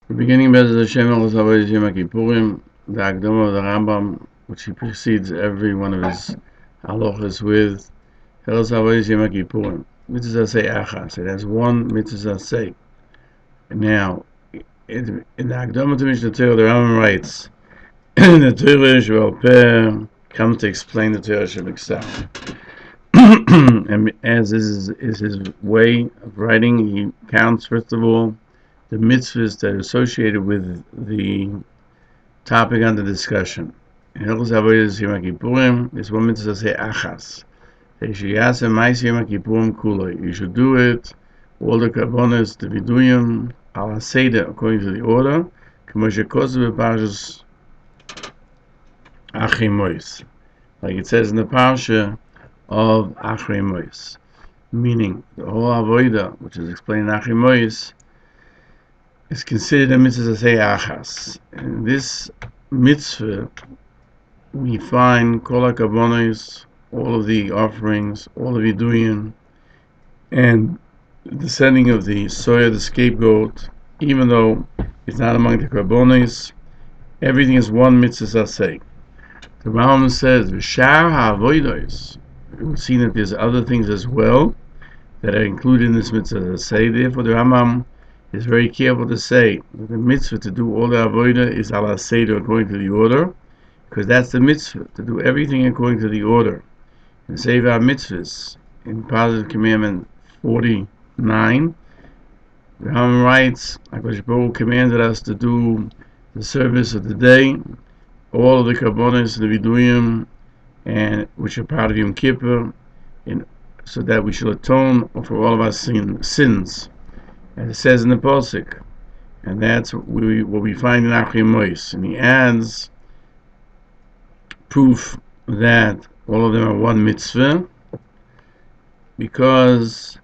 We're beginning Bezos Hashem Hilchos Yom HaKippurim, the Hakdama of the Rambam, which he precedes every one of his halachas with Hilchos Yom HaKippurim. Mitzvah say achas. It has one mitzvah say. Now, in the Hakdama to Mishnah Torah, the Rambam writes, the Torah Sheba'al comes to explain the Torah Sheba'al. And as is his way of writing, he counts first of all the mitzvahs that are associated with the topic under discussion. In Hilchos Yom HaKippurim, there's one mitzvah say achas. You should do it, all the karbonos, the viduyim, al seder, according to the order, like it says in the parsha of Achrei Mos, meaning the whole avodah, which is explained in Achrei Mos, is considered a mitzvah say achas. In this mitzvah, we find kol hakabonos, all of the offerings, all of the viduyim, and the sending of the soya, the scapegoat, even though it's not among the karbonos, everything is one mitzvah say. The Rambam says, "V'shar ha'avodos." We've seen that there's other things as well that are included in this mitzvah say. Therefore, the Rambam is very careful to say that the mitzvah to do all the avodah is ala seder, according to the order, because that's the mitzvah, to do everything according to the order. And save our mitzvahs in Positive Commandment 49, the Rambam writes, HaKadosh Baruch Hu commanded us to do the service of the day, all of the karbonos, the viduyim, and which are part of Yom Kippur, so that we shall atone for all of our sins, as it says in the Pasuk. And that's what we find in Achrei Mos. And he adds proof that all of them are one mitzvah, because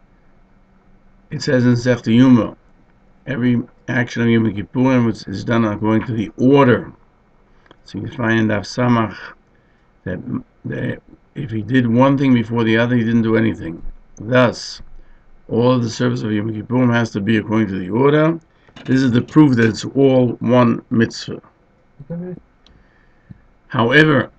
it says in Sechta Yuma, every action of Yom Kippurim is done according to the order. So you find in Daf Samach that if he did one thing before the other, he didn't do anything. Thus, all of the service of Yom Kippurim has to be according to the order. This is the proof that it's all one mitzvah. However,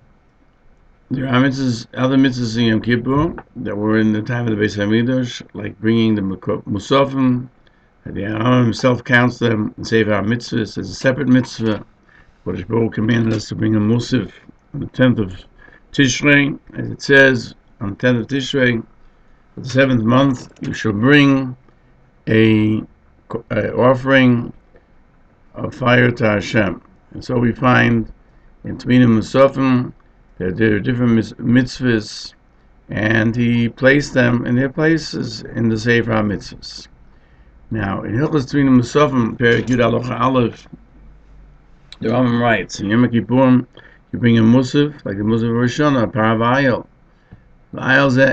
there are other mitzvahs in Yom Kippur that were in the time of the Beis HaMikdash, like bringing the Musafim, that the Rambam himself counts them and save our mitzvahs as a separate mitzvah. Kodesh Baruch Hu commanded us to bring a musaf on the 10th of Tishrei, as it says, on the 10th of Tishrei, the 7th month, you shall bring a offering of fire to Hashem. And so we find in Tvina Musafim that there are different mitzvahs, and he placed them in their places in the Sefer HaMitzvahs. Now, in Hilchos Tvina Musafim, Perek Yud Halacha Aleph, the Rambam writes, in Yom Kippurim, you bring a musaf, like the musaf of Rosh Hashanah, a paravayil.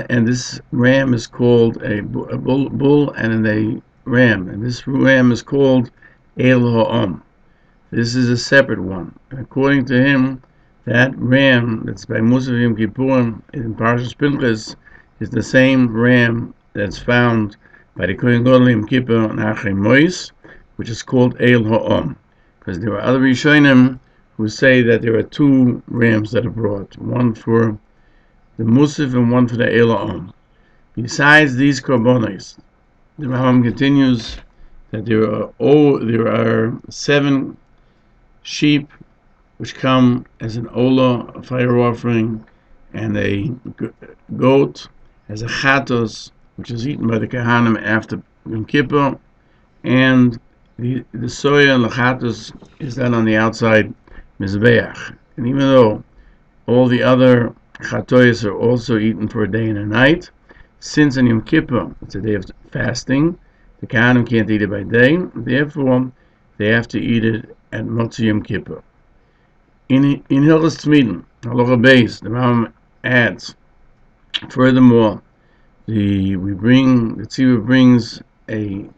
And this ram is called a bull and a ram. And this ram is called El Ha'om. This is a separate one. And according to him, that ram that's by musaf Yom Kippurim in Parashas Pinchas is the same ram that's found by the Kohen Gadol Yom Kippur and Achrei Mos, which is called El Ha'om. Because there are other Rishonim who say that there are two rams that are brought, one for the Musaf and one for the Elohim. Besides these karbonos, the Rambam continues that there are 7 sheep which come as an olah, a fire offering, and a goat as a chatos, which is eaten by the Kohanim after Yom Kippur, and the soya and the chatos is done on the outside mizbeach. And even though all the other chatois are also eaten for a day and a night, since in Yom Kippur it's a day of fasting, the Kohanim can't eat it by day, therefore they have to eat it at Motzei Yom Kippur. In Hilchos Tzmidin, Halacha Beis, the Rambam adds, furthermore, the tzibur brings a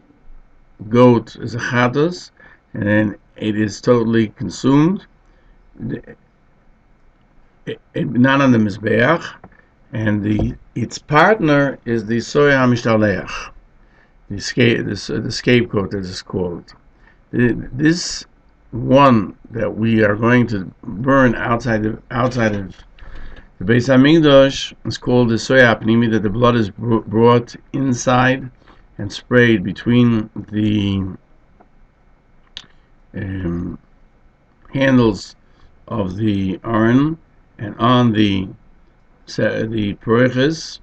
goat as a chatos, and then it is totally consumed, not on the mizbeach, and its partner is the soya hamishtalech, the scapegoat, as it's called. This one that we are going to burn outside of the Beis Hamikdash is called the soya pnimi, that the blood is brought inside and sprayed between the handles of the aron and on the peirush,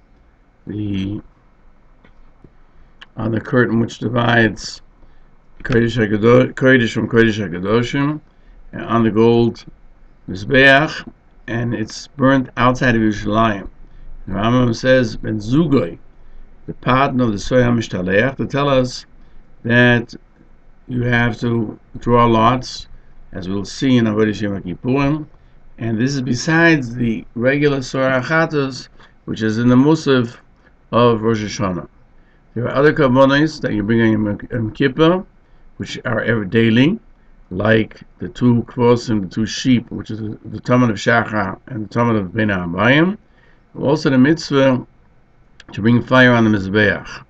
on the curtain which divides Kodesh from Kodesh HaKadoshim, and on the gold Mizbeach, and it's burnt outside of Yerushalayim. The Rambam says, Ben Zugoi, the partner of the Soya Mishtaleach, to tell us that you have to draw lots, as we'll see in Hilchos Yom HaKippurim, and this is besides the regular Soya Chatos, which is in the Musaf of Rosh Hashanah. There are other kavonos that you bring on Yom Kippur, which are daily, like the two kvosim, the two sheep, which is the Tamid of Shachar and the Tamid of Ben Abayim. Also the mitzvah to bring fire on the Mizbeach,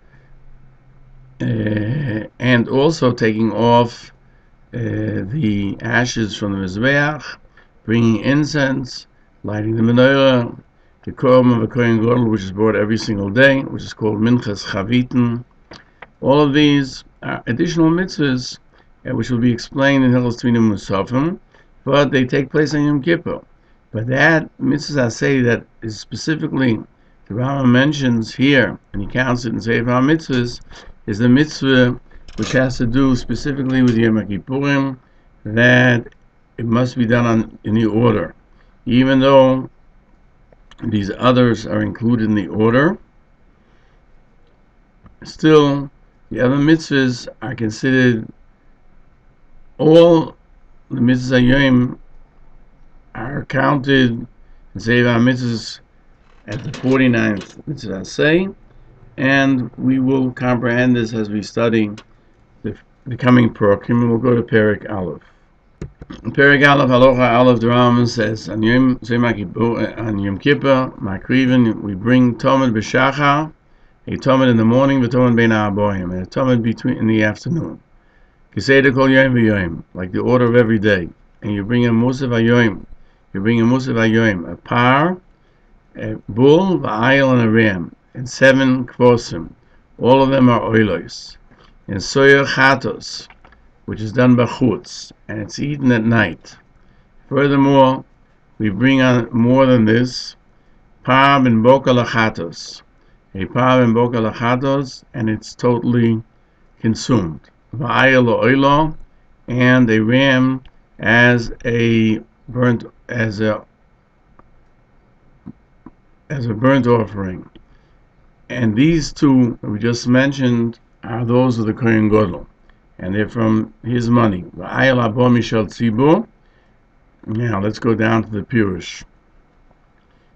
and also taking off the ashes from the Mizbeach, bringing incense, lighting the menorah, the korban of a Kohen Gadol, which is brought every single day, which is called Minchas Chavitin. All of these are additional mitzvahs, which will be explained in Hilchos Musafim, but they take place on Yom Kippur. But that mitzvah say that is specifically, the Rambam mentions here, and he counts it in Sefer HaMitzvahs, is the mitzvah which has to do specifically with Yom Kippurim, that it must be done in the order. Even though these others are included in the order, still the other mitzvahs are considered, all the mitzvahs Yom are counted in Sefer HaMitzvahs at the 49th mitzvah say, and we will comprehend this as we study the coming Parakim, and we'll go to Perek Aleph. In Perek Aleph, Halacha Aleph, the Rambam says, on Yom Kippur, Makrivin, we bring Tamid b'Shachar, a Tamid in the morning, v'Tamid bein ha'aboyim, and a Tamid in the afternoon. Kisei kol yom v'yom, like the order of every day. And you bring a Musaf HaYom, a par, a bull, v'ayil, and a ram, and 7 kvosim. All of them are oilos. And soya chatos, which is done by chutz, and it's eaten at night. Furthermore, we bring on more than this, par ben boka lachatos, a par ben boka lachatos, and it's totally consumed. V'ayil oilo, and a ram as a burnt offering. And these two that we just mentioned are those of the Kohen Gadol, and they're from his money. Now let's go down to the Peirush.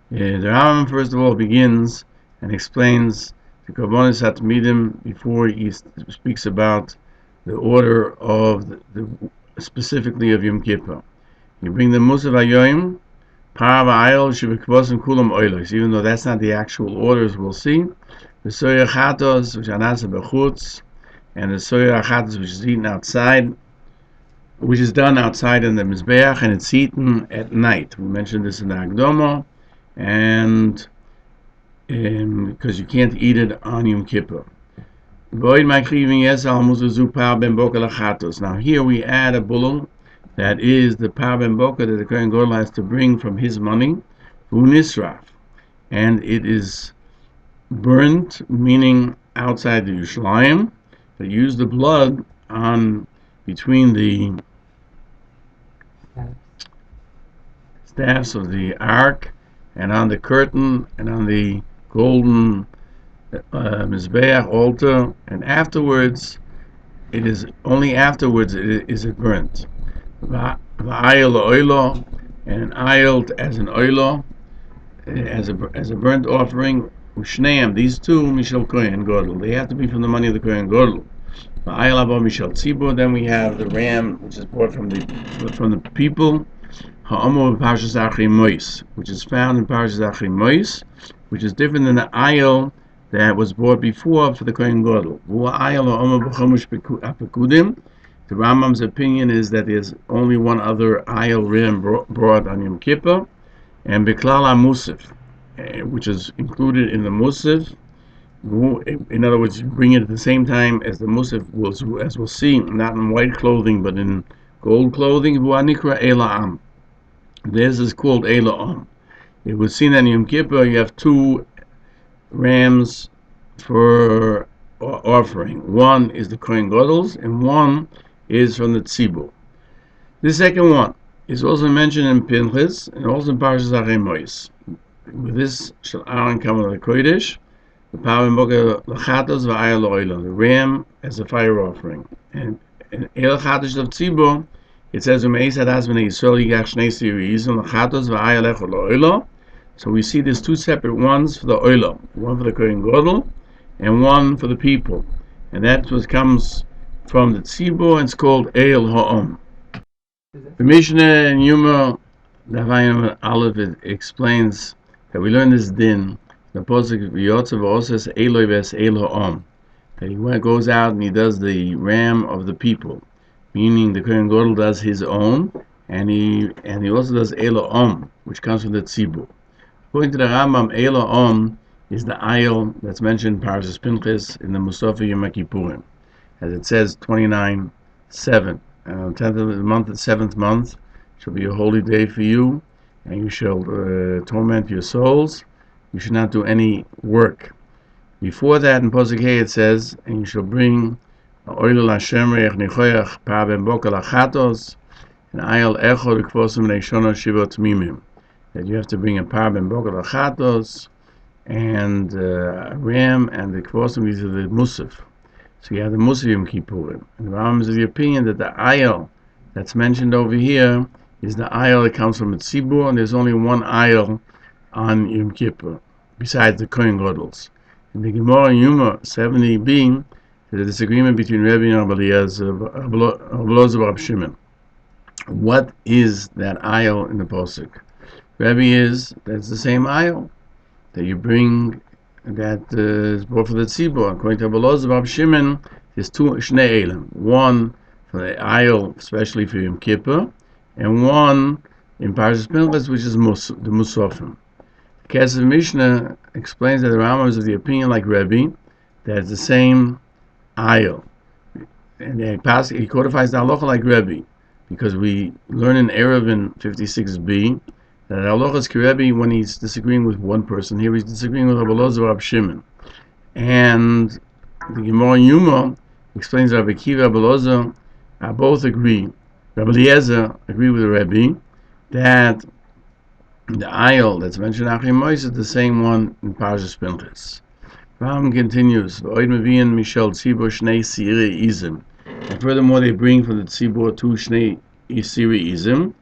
The Rambam first of all begins and explains the Kavonis Hatmidim before he speaks about the order of specifically of Yom Kippur. You bring the Musaf HaYom, Par v'ayil shebekvosim kulam oilos, even though that's not the actual orders we'll see. The soya chatos, which are nasa b'chutz, and the soya chatos, which is eaten outside, which is done outside in the Mizbeach, and it's eaten at night. We mentioned this in the Hakdama, and because you can't eat it on Yom Kippur. Now here we add a bull, that is the par ben boka that the Kohen Gadol has to bring from his money, unisraf, and it is burnt, meaning outside the Yerushalayim. They use the blood on between the staffs of the ark, and on the curtain, and on the golden Mizbeach altar, and afterwards, it is only afterwards is it burnt. V'ayil oilo, and an ayil as an oilo, as a burnt offering. Ushneim, these two mishal Kohen Gadol, they have to be from the money of the Kohen Gadol. V'ayil abo mishal tzibur. Then we have the ram, which is brought from the people. Ha'omo b'parshas Achri Mois, which is found in Parshas Achri Mois, which is different than the ayil that was brought before for the Kohen Gadol. The Rambam's opinion is that there's only one other ayil ram brought on Yom Kippur, and Biklal HaMusaf, which is included in the Musaf. In other words, you bring it at the same time as the Musaf, as we'll see, not in white clothing, but in gold clothing. V'anikra Ela'am. This is called Ela'am. It was seen on Yom Kippur, you have two rams for offering. One is the Kohen Gadol's, and one is from the Tzibur. The second one is also mentioned in Pinchas and also in Parshas Achemois. With this, shall Aaron come to the Kodesh, the ram as a fire offering. And in El Chatosh of Tzibur, it says, so we see there's two separate ones for the oila, one for the Kohen Gadol and one for the people. And that's what comes from the Tzibur, and it's called El Ha'om. The Mishnah and Yuma Davayim Aleph explains that we learn this din, the Pasuk V'yotzav V'oses Eloi Ves El Ha'om, that he goes out and he does the ram of the people, meaning the Kohen Gadol does his own, and he also does El Ha'om, which comes from the Tzibur. According to the Rambam, El Ha'om is the ayil that's mentioned in Parashas Pinchas in the Mosdos Yom HaKippurim, as it says 29:7. 10th of the month, the 7th month, shall be a holy day for you, and you shall torment your souls. You should not do any work. Before that, in Pasuk Hey, it says, and you shall bring oil Hashem reich nichoyach par ben boker lachatos, and ayil echod kvosim leishono shivot mimim. That you have to bring a par ben boker lachatos, and a ram, and the kvosim, these are the musaf. So you have the Musaf Yom Kippurim. And the Rambam is of the opinion that the ayil that's mentioned over here is the ayil that comes from the Tzibur, and there's only one ayil on Yom Kippur, besides the Kohen Gadol's. In the Gemara Yuma 70b, there's a disagreement between Rebbe and Rabbi Shimon. What is that ayil in the Pasuk? Rebbe that's the same ayil that you bring, that is brought for the Tzibur. According to Rabbi Shimon, there's two Shnei Elim. One for the ayil, especially for Yom Kippur, and one in Parashas Pinchas, which is the Musafim. The Kesef Mishnah explains that the Rambam is of the opinion, like Rebbe, that it's the same ayil. And he codifies the Halacha like Rebbe, because we learn in Erev in 56b, that Halacha is Rebbe when he's disagreeing with one person. Here he's disagreeing with Rabbi Shimon. And the Gemara Yuma explains that Rabbi Kiva and Rabbi both agree. Rabbi Eliezer agree with the Rebbe that the ayil that's mentioned in Achemois is the same one in Parashas Pinchas. Rambam continues, and furthermore they bring from the Tzibur two Shnei Siri Izim,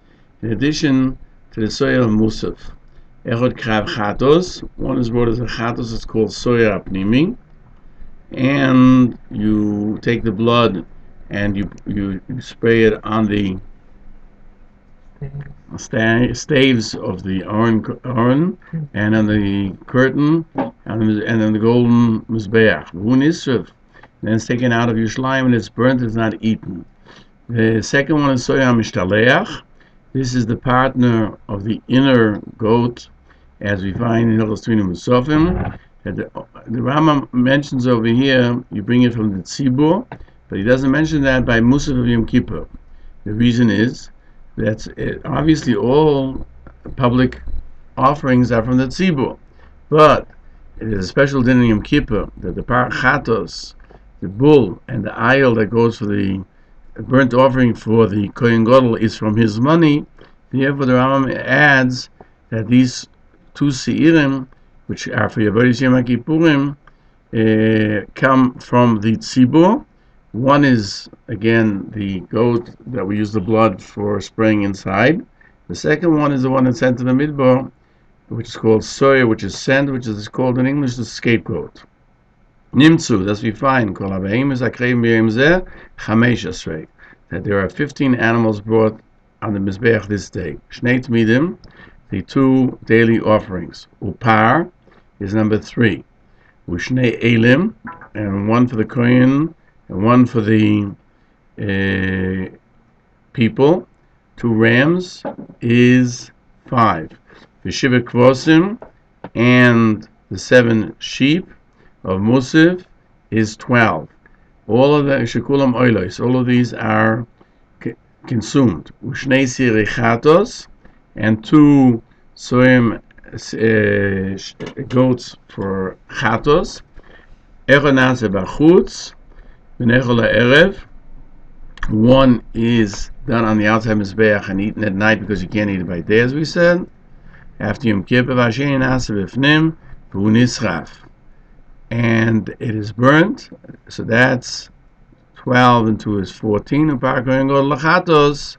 in addition to the soya musaf. Echod krav chatos, one is brought as a chatos, it's called soya apnimi, and you take the blood and you spray it on the staves of the Aron and on the curtain and on the golden mizbeach. Then it's taken out of your slime and it's burnt, it's not eaten. The second one is soya mishtaleach. This is the partner of the inner goat, as we find in Hilchos Yom that the Rambam mentions over here, you bring it from the Tzibur, but he doesn't mention that by Musaf of Yom Kippur. The reason is that obviously all public offerings are from the Tzibur, but it is a special din in Yom Kippur that the parachatos, the bull, and the ayil that goes for the burnt offering for the Kohen Gadol is from his money. Therefore, the Rambam adds that these two seirim, which are for Hilchos Yom HaKippurim, come from the Tzibur. One is, again, the goat that we use the blood for spraying inside. The second one is the one that's sent to the Midbar, which is called soya, which is sent, which is called in English the scapegoat. Nimtzu, that's we find, that there are 15 animals brought on the Mizbeach this day. Shnei Tmidim, the two daily offerings. Upar is number 3. Ushnei Elim, and one for the Kohen, and one for the people. 2 rams is 5. V'shiva kvosim, and the 7 sheep of Musaf is 12. All of the shekulam oilos, all of these are consumed. Ushnei sirichatos, and 2 soim goats for chatos. Echad nase bachutz, v'nechol ha'erev. 1 is done on the outside mizbeach and eaten at night because you can't eat it by day, as we said. After Yom Kippur, v'asheni nase b'fnim, v'hu nischaf, and it is burnt. So that's 12 and 2 is 14. And par kohen gadol lachatos,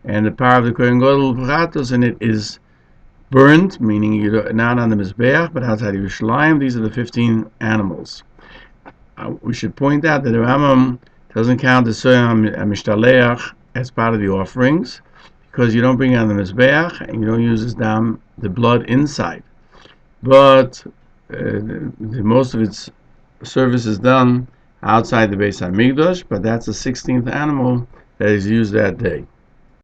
and the power of the kohen gadol lachatos, and it is burnt, meaning you're not on the mizbeach but outside of Yerushalayim. These are the 15 animals. We should point out that the Rambam doesn't count the soyam mishtaleach as part of the offerings, because you don't bring it on the mizbeach and you don't use the blood inside. But most of its service is done outside the Beis HaMikdash, but that's the 16th animal that is used that day.